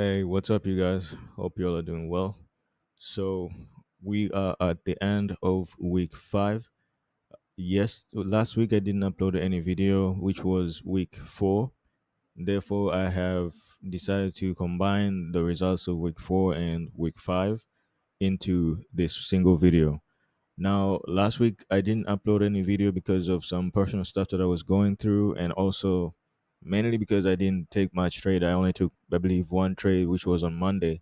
Hey, what's up, you guys? Hope you all are doing well. So, we are at the end of week 5. Yes, last week I didn't upload any video, which was week 4. Therefore, I have decided to combine the results of week 4 and week 5 into this single video. Now, last week I didn't upload any video because of some personal stuff that I was going through, and also mainly because I didn't take much trade. I only took, I believe, one trade, which was on Monday,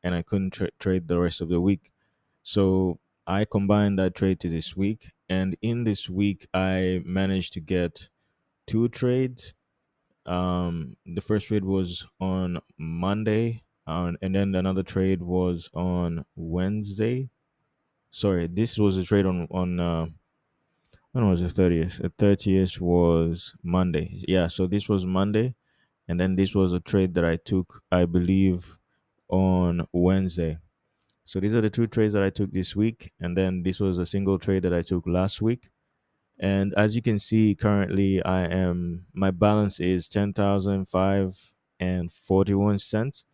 and I couldn't trade the rest of the week. So I combined that trade to this week, and in this week I managed to get two trades. The first trade was on Monday, and then another trade was on Wednesday. Sorry, this was a trade on when was the 30th? The 30th was Monday. Yeah, so this was Monday, and then this was a trade that I took, I believe, on Wednesday. So these are the two trades that I took this week, and then this was a single trade that I took last week. And as you can see, currently my balance is 10,005 and 41 cents,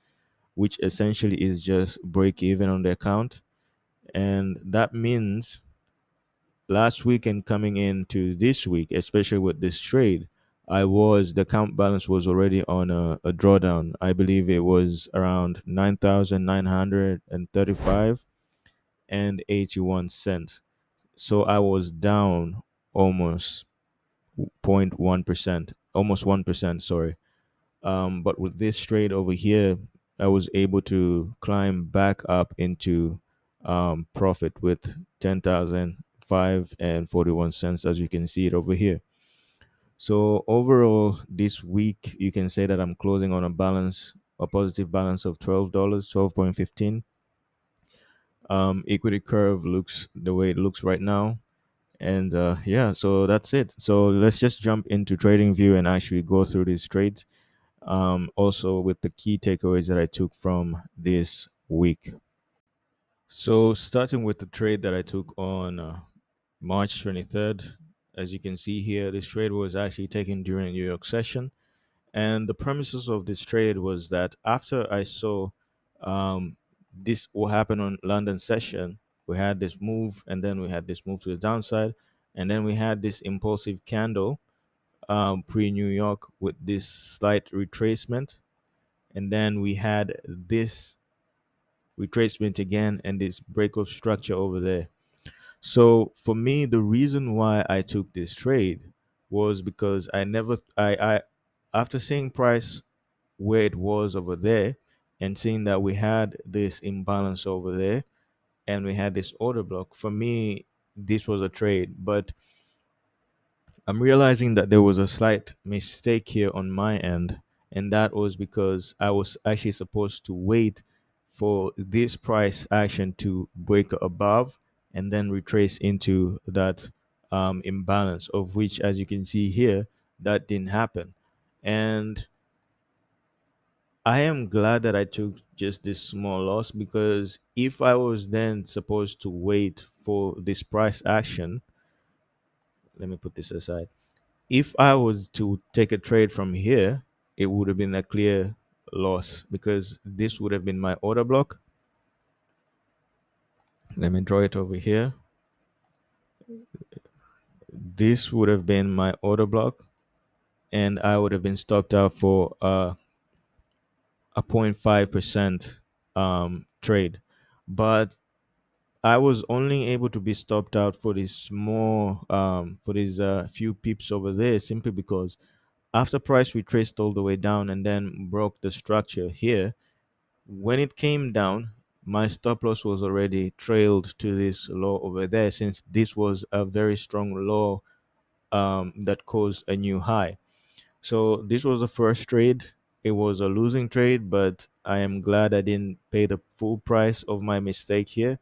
which essentially is just break even on the account. And that means last week and coming into this week, especially with this trade, the account balance was already on a drawdown. I believe it was around 9,935 and 81 cents. So I was down almost 0.1%, almost 1%, sorry. But with this trade over here, I was able to climb back up into profit with 10,005 and 41 cents, as you can see it over here. So overall, this week you can say that I'm closing on a positive balance of $12, 12.15. Equity curve looks the way it looks right now. And yeah, so that's it. So let's just jump into trading view and actually go through these trades, also with the key takeaways that I took from this week. So, starting with the trade that I took on March 23rd, as you can see here, this trade was actually taken during New York session. And the premises of this trade was that after I saw this will happen on London session, we had this move, and then we had this move to the downside, and then we had this impulsive candle pre New York with this slight retracement, and then we had this retracement again and this break of structure over there. So for me, the reason why I took this trade was because I after seeing price where it was over there and seeing that we had this imbalance over there and we had this order block, for me this was a trade. But I'm realizing that there was a slight mistake here on my end, and that was because I was actually supposed to wait for this price action to break above and then retrace into that imbalance, of which, as you can see here, that didn't happen. And I am glad that I took just this small loss, because if I was then supposed to wait for this price action, let me put this aside. If I was to take a trade from here, it would have been a clear loss, because this would have been my order block. Let me draw it over here. This would have been my order block, and I would have been stopped out for a 0.5% trade. But I was only able to be stopped out for this small, for these few pips over there, simply because after price retraced all the way down and then broke the structure here, when it came down, my stop loss was already trailed to this low over there, since this was a very strong low that caused a new high. So this was the first trade. It was a losing trade, but I am glad I didn't pay the full price of my mistake here.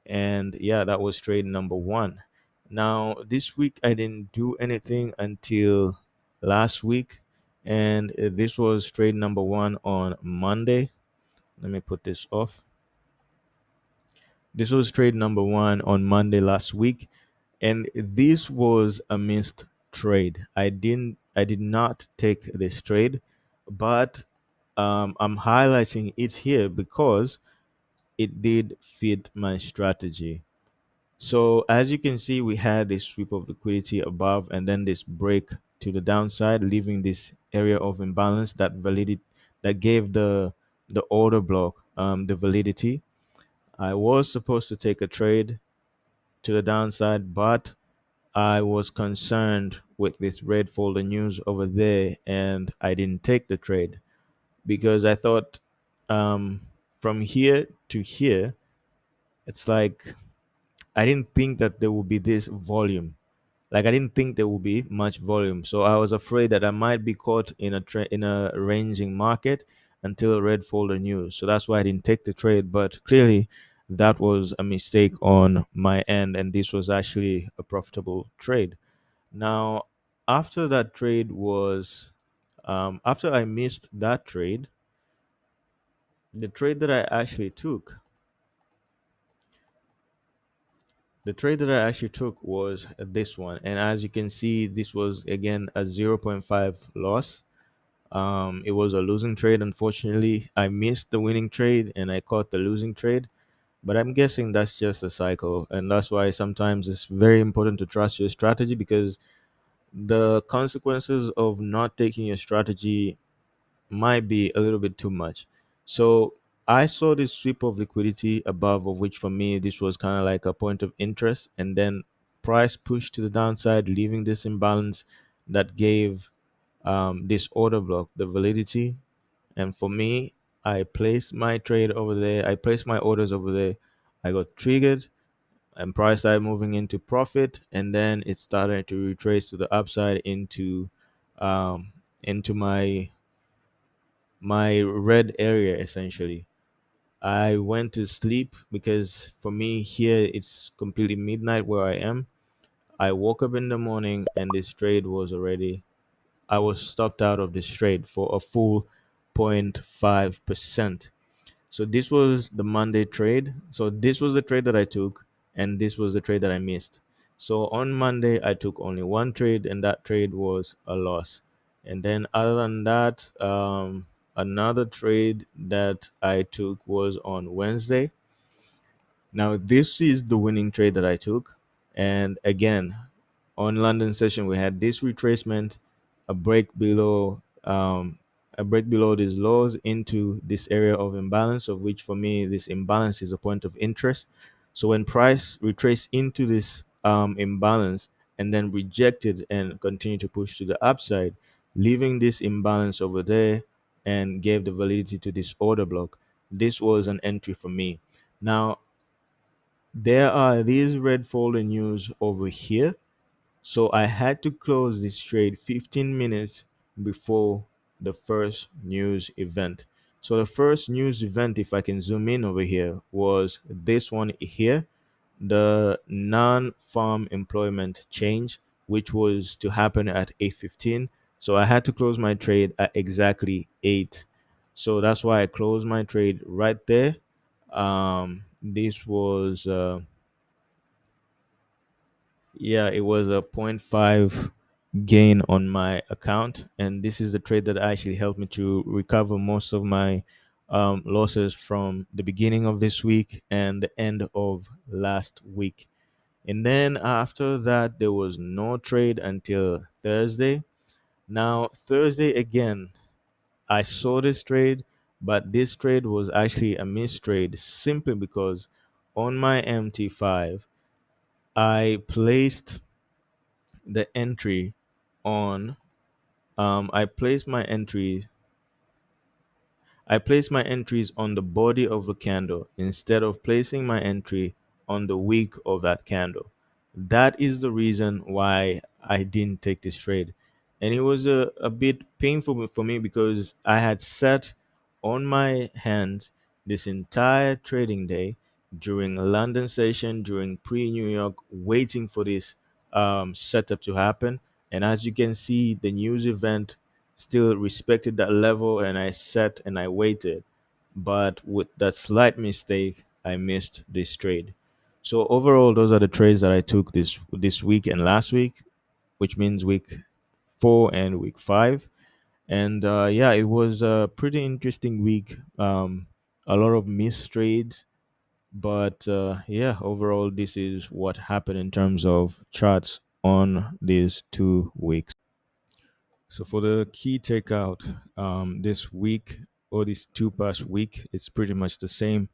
And yeah, that was trade number one. Now, this week I didn't do anything until last week, and this was trade number one on Monday. Let me put this off. This was trade number one on Monday last week, and this was a missed trade. I did not take this trade, but I'm highlighting it here because it did fit my strategy. So as you can see, we had a sweep of liquidity above and then this break to the downside, leaving this area of imbalance that validity that gave the order block the validity. I was supposed to take a trade to the downside, but I was concerned with this red folder news over there and I didn't take the trade because I thought um, from here to here, it's like I didn't think that there would be this volume. Like I didn't think there would be much volume, so I was afraid that I might be caught in in a ranging market until red folder news. So that's why I didn't take the trade. But clearly, that was a mistake on my end, and this was actually a profitable trade. Now, after that trade was, after I missed that trade, the trade that I actually took The trade that I actually took was this one, and as you can see, this was again a zero point 0.5 loss. It was a losing trade. Unfortunately, I missed the winning trade and I caught the losing trade. But I'm guessing that's just a cycle, and that's why sometimes it's very important to trust your strategy because the consequences of not taking your strategy might be a little bit too much. So I saw this sweep of liquidity above, of which for me this was kind of like a point of interest, and then price pushed to the downside, leaving this imbalance that gave this order block the validity. And for me, I placed my trade over there. I placed my orders over there. I got triggered, and price started moving into profit, and then it started to retrace to the upside um, into my red area essentially. I went to sleep because for me here it's completely midnight where I am. I woke up in the morning and this trade was already I was stopped out of this trade for a full 0.5%. So this was the Monday trade. So this was the trade that I took, and this was the trade that I missed. So on Monday, I took only one trade, and that trade was a loss. And then other than that, another trade that I took was on Wednesday. Now this is the winning trade that I took, and again, on London session we had this retracement, a break below these lows into this area of imbalance, of which for me this imbalance is a point of interest. So when price retraced into this imbalance and then rejected and continued to push to the upside, leaving this imbalance over there and gave the validity to this order block, this was an entry for me. Now there are these red folder news over here, so I had to close this trade 15 minutes before the first news event. So the first news event, if I can zoom in over here, was this one here, the non-farm employment change, which was to happen at 8:15. So I had to close my trade at exactly 8. So that's why I closed my trade right there. This was Yeah, it was a point 0.5 gain on my account, and this is the trade that actually helped me to recover most of my losses from the beginning of this week and the end of last week. And then after that, there was no trade until Thursday. Now, Thursday again, I saw this trade, but this trade was actually a missed trade simply because on my MT5, I placed the entry on I place my entries I place my entries on the body of the candle instead of placing my entry on the wick of that candle. That is the reason why I didn't take this trade. And it was a bit painful for me because I had sat on my hands this entire trading day during London session, during pre New York, waiting for this setup to happen. And as you can see, the news event still respected that level and I sat and I waited. But with that slight mistake, I missed this trade. So overall, those are the trades that I took this week and last week, which means week 4 and week 5. And yeah, it was a pretty interesting week. A lot of missed trades, but yeah, overall, this is what happened in terms of charts on these 2 weeks. So for the key takeout, this week or this two past week, it's pretty much the same.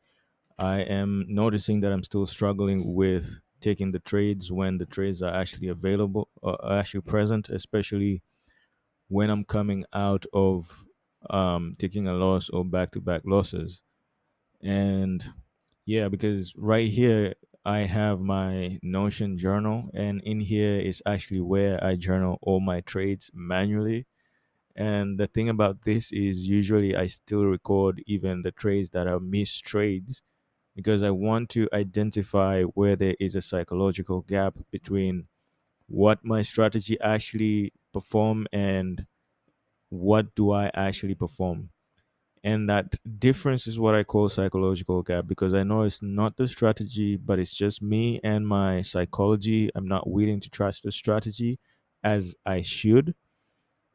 I am noticing that I'm still struggling with taking the trades when the trades are actually available, are actually present, especially when I'm coming out of taking a loss or back to back losses. And yeah, because right here I have my Notion journal, and in here is actually where I journal all my trades manually. And the thing about this is, usually I still record even the trades that are missed trades because I want to identify where there is a psychological gap between what my strategy actually perform and what do I actually perform. And that difference is what I call psychological gap, because I know it's not the strategy, but it's just me and my psychology. I'm not willing to trust the strategy as I should.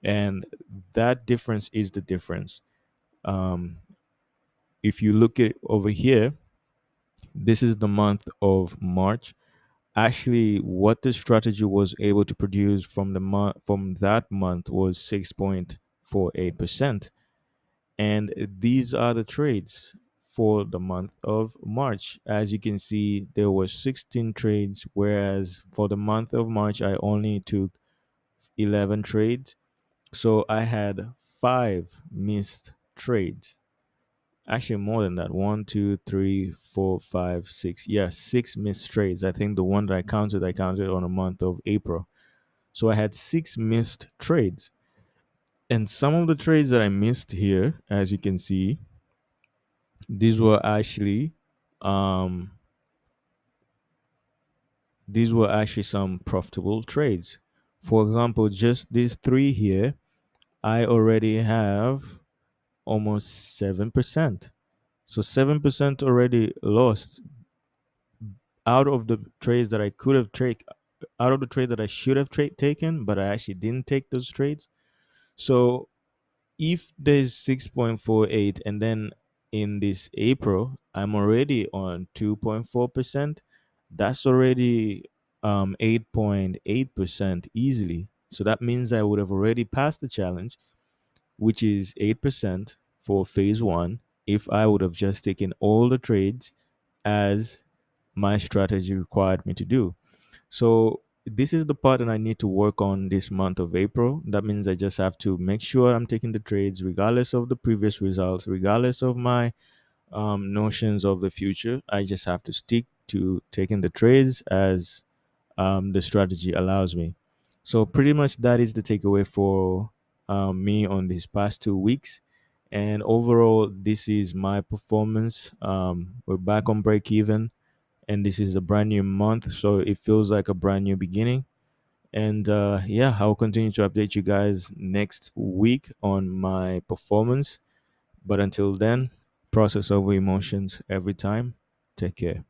And that difference is the difference. Um, if you look at over here, this is the month of March. Actually, what the strategy was able to produce from the month from that month was 6.48%. And these are the trades for the month of March. As you can see, there were 16 trades, whereas for the month of March, I only took 11 trades. So I had five missed trades. Actually, more than that. One, two, three, four, five, six. Yeah, six missed trades. I think the one that I counted on a month of April. So I had six missed trades. And some of the trades that I missed here, as you can see, these were actually um these were actually some profitable trades. For example, just these three here, I already have almost 7%. So 7% already lost out of the trades that I could have taken, out of the trade that I should have taken, but I actually didn't take those trades. So if there's 6.48, and then in this April I'm already on 2.4%, that's already 8.8% easily. So that means I would have already passed the challenge, which is 8% for phase one, if I would have just taken all the trades as my strategy required me to do. So this is the part that I need to work on this month of April. That means I just have to make sure I'm taking the trades regardless of the previous results, regardless of my notions of the future. I just have to stick to taking the trades as the strategy allows me. So pretty much that is the takeaway for me on these past 2 weeks. And overall, this is my performance. We're back on break even, and this is a brand new month, so it feels like a brand new beginning. And yeah, I'll continue to update you guys next week on my performance. But until then, process over emotions every time. Take care.